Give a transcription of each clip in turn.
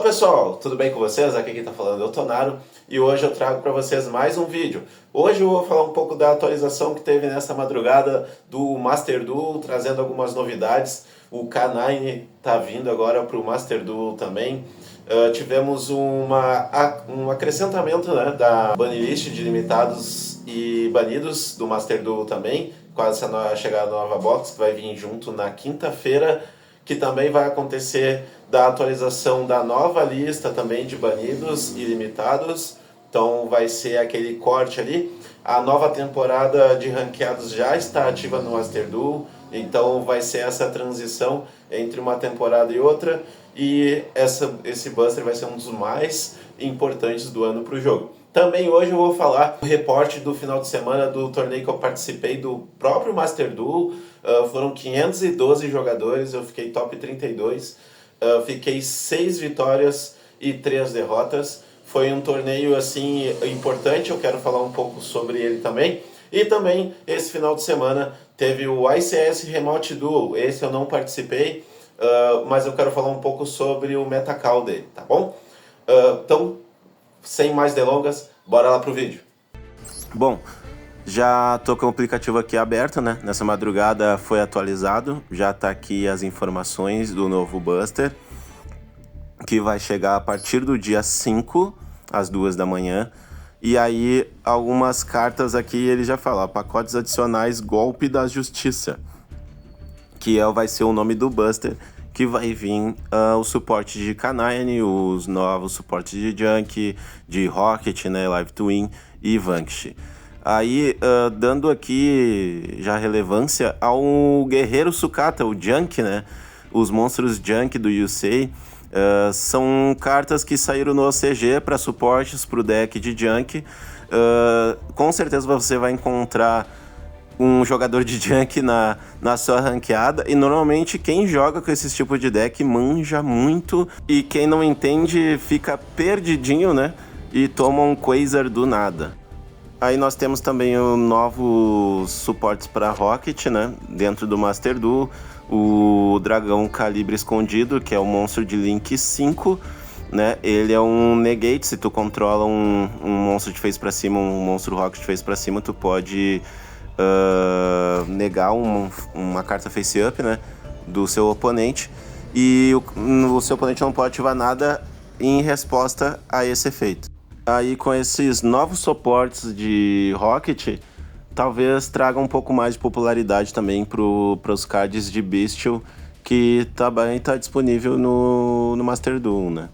pessoal, tudo bem com vocês? Aqui quem tá falando é o Tonaro e hoje eu trago para vocês mais um vídeo. Hoje eu vou falar um pouco da atualização que teve nessa madrugada do Master Duel, trazendo algumas novidades. O K9 tá vindo agora para o Master Duel também. Tivemos um acrescentamento, né, da banlist de limitados e banidos do Master Duel também, com essa chegada da nova box que vai vir junto na quinta-feira, que também vai acontecer da atualização da nova lista também de banidos e limitados. Então vai ser aquele corte ali. A nova temporada de ranqueados já está ativa no Master Duel, então vai ser essa transição entre uma temporada e outra, e esse Buster vai ser um dos mais importantes do ano para o jogo. Também hoje eu vou falar do reporte do final de semana do torneio que eu participei do próprio Master Duel. Foram 512 jogadores, eu fiquei top 32, fiquei 6 vitórias e 3 derrotas. Foi um torneio assim importante, eu quero falar um pouco sobre ele também. E também esse final de semana teve o ICS Remote Duel, esse eu não participei, mas eu quero falar um pouco sobre o metacall dele, tá bom? Então, sem mais delongas, bora lá pro vídeo. Bom, já tô com o aplicativo aqui aberto, né? Nessa madrugada foi atualizado, já tá aqui as informações do novo Buster, que vai chegar a partir do dia 5, às 2 da manhã. E aí, algumas cartas aqui, ele já fala, pacotes adicionais Golpe da Justiça, que vai ser o nome do Buster, que vai vir o suporte de K9, os novos suportes de Junk, de Rocket, né, Live Twin e Vanquish. Aí, dando aqui já relevância ao Guerreiro Sucata, o Junk, né, os monstros Junk do Yusei, são cartas que saíram no OCG para suportes para o deck de Junk. Com certeza você vai encontrar um jogador de Junk na sua ranqueada, e normalmente quem joga com esse tipo de deck manja muito, e quem não entende fica perdidinho, né, e toma um Quasar do nada. Aí nós temos também os novos suportes para Rocket, né, dentro do Master Duel. O Dragão Calibre Escondido, que é o monstro de Link 5, né? Ele é um negate. Se tu controla um monstro de face pra cima, um monstro Rocket de face pra cima, tu pode negar uma carta face up, né, do seu oponente, e o seu oponente não pode ativar nada em resposta a esse efeito. Aí com esses novos suportes de Rocket, talvez traga um pouco mais de popularidade também para os cards de Bestial, que também está disponível no Master Duel, né?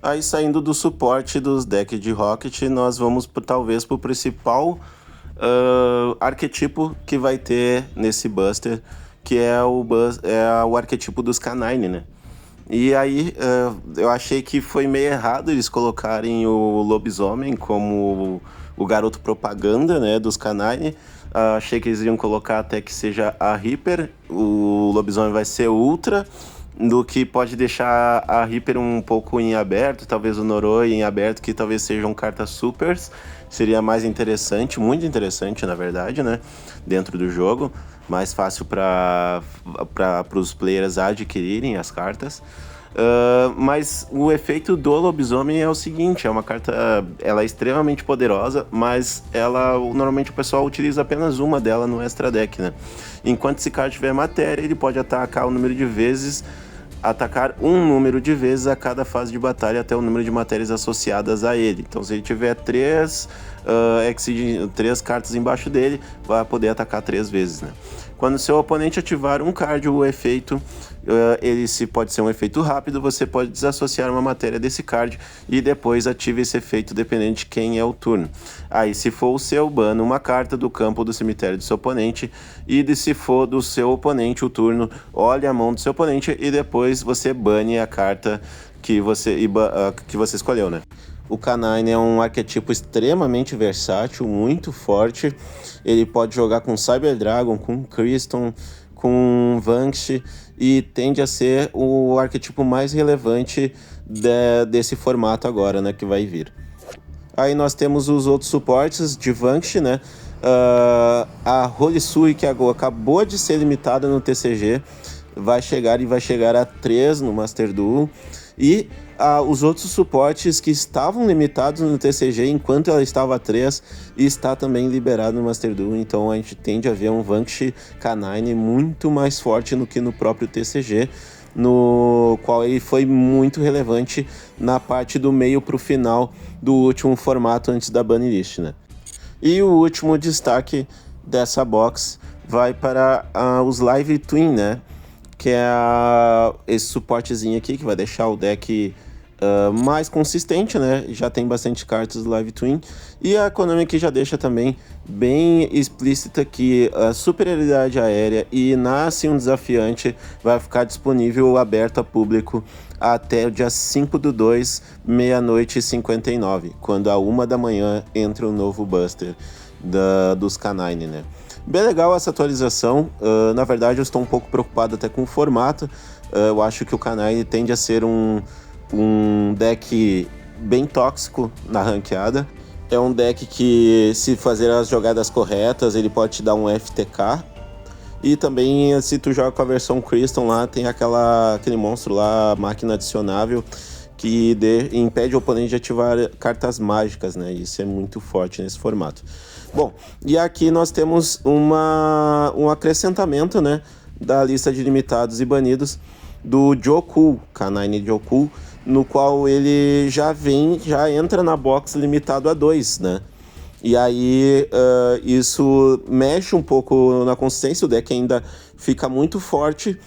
Aí saindo do suporte dos decks de Rocket, nós vamos talvez para o principal arquetipo que vai ter nesse Buster, que é o arquetipo dos K9, né? E aí eu achei que foi meio errado eles colocarem o lobisomem como o garoto propaganda, né, dos K9. Achei que eles iam colocar até que seja a Reaper, o lobisomem vai ser ultra, do que pode deixar a Reaper um pouco em aberto, talvez o Noroi em aberto, que talvez sejam cartas supers. Seria mais interessante, muito interessante na verdade, né, dentro do jogo, mais fácil para os players adquirirem as cartas. Mas o efeito do lobisomem é o seguinte, é uma carta, ela é extremamente poderosa, mas normalmente o pessoal utiliza apenas uma dela no extra deck, né? Enquanto esse cara tiver matéria, ele pode atacar um número de vezes a cada fase de batalha até o número de matérias associadas a ele. Então se ele tiver três cartas embaixo dele, vai poder atacar 3 vezes, né? Quando seu oponente ativar um card, o efeito, pode ser um efeito rápido, você pode desassociar uma matéria desse card e depois ative esse efeito dependente de quem é o turno. Aí se for o seu, bana uma carta do campo ou do cemitério do seu oponente, e se for do seu oponente o turno, olhe a mão do seu oponente e depois você bane a carta que você escolheu, né? O K9 é um arquetipo extremamente versátil, muito forte. Ele pode jogar com Cyber Dragon, com Kriston, com Vanquish, e tende a ser o arquetipo mais relevante desse formato agora, né, que vai vir. Aí nós temos os outros suportes de Vanquish, né? A Holy Sui, que acabou de ser limitada no TCG, vai chegar a 3 no Master Duel. E os outros suportes que estavam limitados no TCG enquanto ela estava a 3 está também liberado no Master Duel, então a gente tende a ver um Vanquish K9 muito mais forte do que no próprio TCG, no qual ele foi muito relevante na parte do meio para o final do último formato antes da banlist, né? E o último destaque dessa box vai para os Live Twin, né? Que é esse suportezinho aqui que vai deixar o deck mais consistente, né? Já tem bastante cartas Live Twin. E a Konami que já deixa também bem explícita que a superioridade aérea e Nasce um Desafiante vai ficar disponível aberto a público até o dia 5/2, meia-noite e 59, quando a 1 da manhã entra o novo Buster dos K9, né? Bem legal essa atualização. Na verdade, eu estou um pouco preocupado até com o formato. Eu acho que o K9 tende a ser um deck bem tóxico na ranqueada. É um deck que, se fazer as jogadas corretas, ele pode te dar um FTK. E também, se tu joga com a versão Crystal lá, tem aquele monstro lá, máquina adicionável, que impede o oponente de ativar cartas mágicas, né? Isso é muito forte nesse formato. Bom, e aqui nós temos um acrescentamento, né, da lista de limitados e banidos do Joku, K9 Joku, no qual ele já entra na box limitado a 2, né? E aí isso mexe um pouco na consistência, o deck ainda fica muito forte,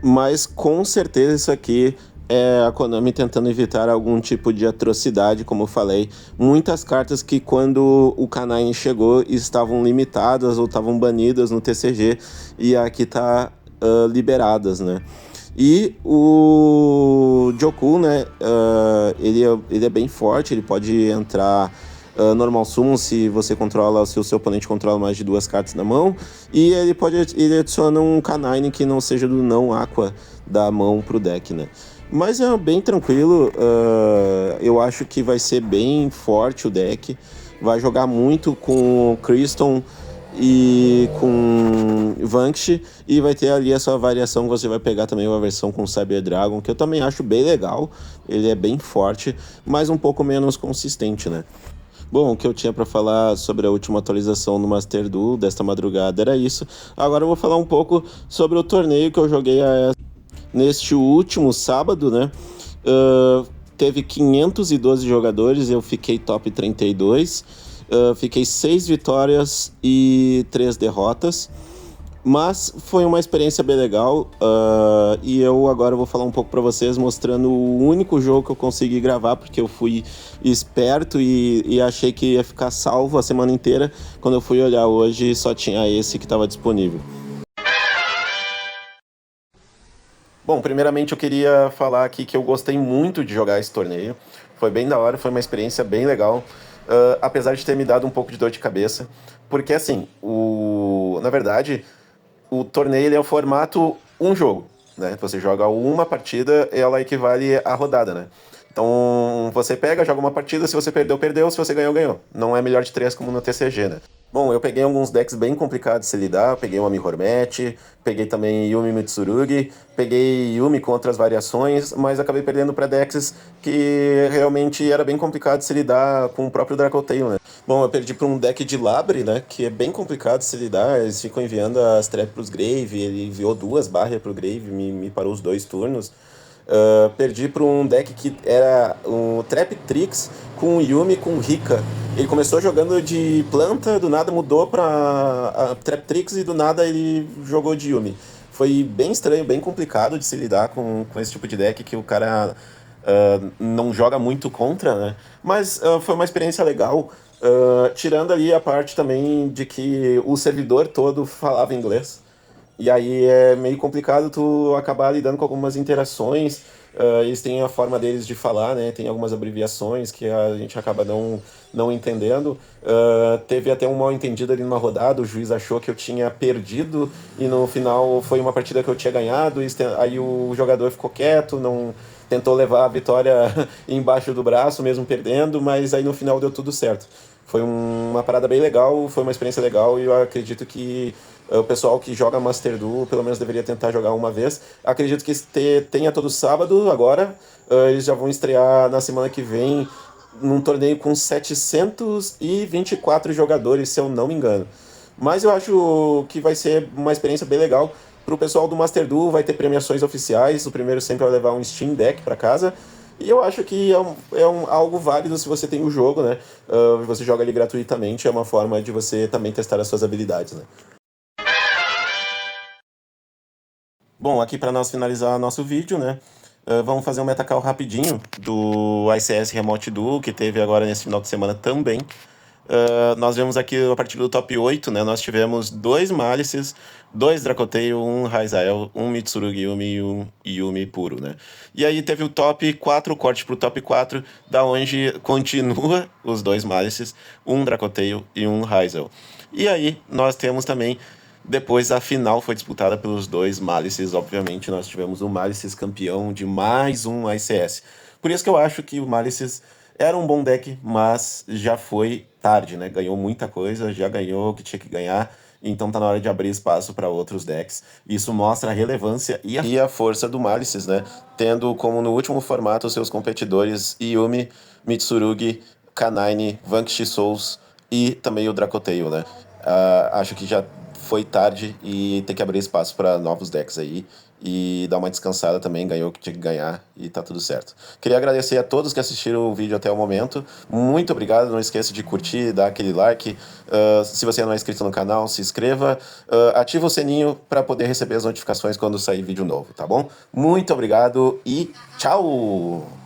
mas com certeza isso aqui é a Konami tentando evitar algum tipo de atrocidade, como eu falei. Muitas cartas que quando o K9 chegou estavam limitadas ou estavam banidas no TCG e aqui tá liberadas, né? E o Joku, né, ele é bem forte, ele pode entrar normal summon se você controla, se o seu oponente controla mais de 2 cartas na mão, e ele adiciona um K9 que não seja do não aqua da mão pro deck, né? Mas é bem tranquilo, eu acho que vai ser bem forte o deck, vai jogar muito com Crystal e com Vanquish, e vai ter ali a sua variação, você vai pegar também uma versão com Cyber Dragon, que eu também acho bem legal, ele é bem forte, mas um pouco menos consistente, né? Bom, o que eu tinha para falar sobre a última atualização no Master Duel desta madrugada era isso. Agora eu vou falar um pouco sobre o torneio que eu joguei neste último sábado, né? Teve 512 jogadores, eu fiquei top 32, fiquei 6 vitórias e 3 derrotas, mas foi uma experiência bem legal, e eu agora vou falar um pouco para vocês mostrando o único jogo que eu consegui gravar, porque eu fui esperto e achei que ia ficar salvo a semana inteira. Quando eu fui olhar hoje, só tinha esse que estava disponível. Bom, primeiramente eu queria falar aqui que eu gostei muito de jogar esse torneio. Foi bem da hora, foi uma experiência bem legal, apesar de ter me dado um pouco de dor de cabeça, porque assim, na verdade, o torneio ele é o formato um jogo, né? Você joga uma partida, ela equivale à rodada, né? Então você pega, joga uma partida, se você perdeu, perdeu, se você ganhou, ganhou. Não é melhor de 3 como no TCG, né? Bom, eu peguei alguns decks bem complicados de se lidar, peguei uma Mihormet, peguei também Yumi Mitsurugi, peguei Yumi com outras variações, mas acabei perdendo para decks que realmente era bem complicado de se lidar com o próprio Dracotail, né? Bom, eu perdi para um deck de Labre, né, que é bem complicado de se lidar, eles ficam enviando as trap pros Grave, ele enviou 2 barras pro Grave, me parou os 2 turnos. Perdi para um deck que era um Trap Trix com Yumi com Rika. Ele começou jogando de planta, do nada mudou para Trap Trix e do nada ele jogou de Yumi. Foi bem estranho, bem complicado de se lidar com esse tipo de deck que o cara não joga muito contra, né? Mas foi uma experiência legal, tirando ali a parte também de que o servidor todo falava inglês. E aí é meio complicado tu acabar lidando com algumas interações. Eles têm a forma deles de falar, né? Tem algumas abreviações que a gente acaba não entendendo. Teve até um mal entendido ali numa rodada, o juiz achou que eu tinha perdido e no final foi uma partida que eu tinha ganhado. Aí o jogador ficou quieto, não tentou levar a vitória embaixo do braço, mesmo perdendo, mas aí no final deu tudo certo. foi uma parada bem legal, foi uma experiência legal e eu acredito que o pessoal que joga Master Duel pelo menos deveria tentar jogar uma vez. Acredito que tenha todo sábado agora, eles já vão estrear na semana que vem num torneio com 724 jogadores, se eu não me engano. Mas eu acho que vai ser uma experiência bem legal. Pro pessoal do Master Duel vai ter premiações oficiais, o primeiro sempre vai levar um Steam Deck para casa. E eu acho que algo válido se você tem o jogo, né? Você joga ali gratuitamente, é uma forma de você também testar as suas habilidades, né? Bom, aqui para nós finalizar nosso vídeo, né? Vamos fazer um metacall rapidinho do ICS Remote Duo, que teve agora nesse final de semana também. Nós vemos aqui a partir do top 8, né? Nós tivemos 2 Malices, 2 Dracotail, 1 Raizael, 1 Mitsurugi Yumi e 1 Yumi puro, né? E aí teve o top 4, o corte pro top 4, da onde continua os 2 Malices, 1 Dracotail e 1 Raizael. E aí nós temos também, depois a final foi disputada pelos 2 Malices, obviamente nós tivemos o Malices campeão de mais um ICS. Por isso que eu acho que o Malices era um bom deck, mas já foi tarde, né? Ganhou muita coisa, já ganhou o que tinha que ganhar, então tá na hora de abrir espaço para outros decks. Isso mostra a relevância e a força do Malices, né? Tendo como no último formato os seus competidores Yumi, Mitsurugi, K9, Vanquish Souls e também o Dracotail, né? Acho que já foi tarde e tem que abrir espaço para novos decks aí e dar uma descansada também, ganhou o que tinha que ganhar e tá tudo certo. Queria agradecer a todos que assistiram o vídeo até o momento, muito obrigado, não esqueça de curtir, dar aquele like, se você não é inscrito no canal, se inscreva, ativa o sininho para poder receber as notificações quando sair vídeo novo, tá bom? Muito obrigado e tchau!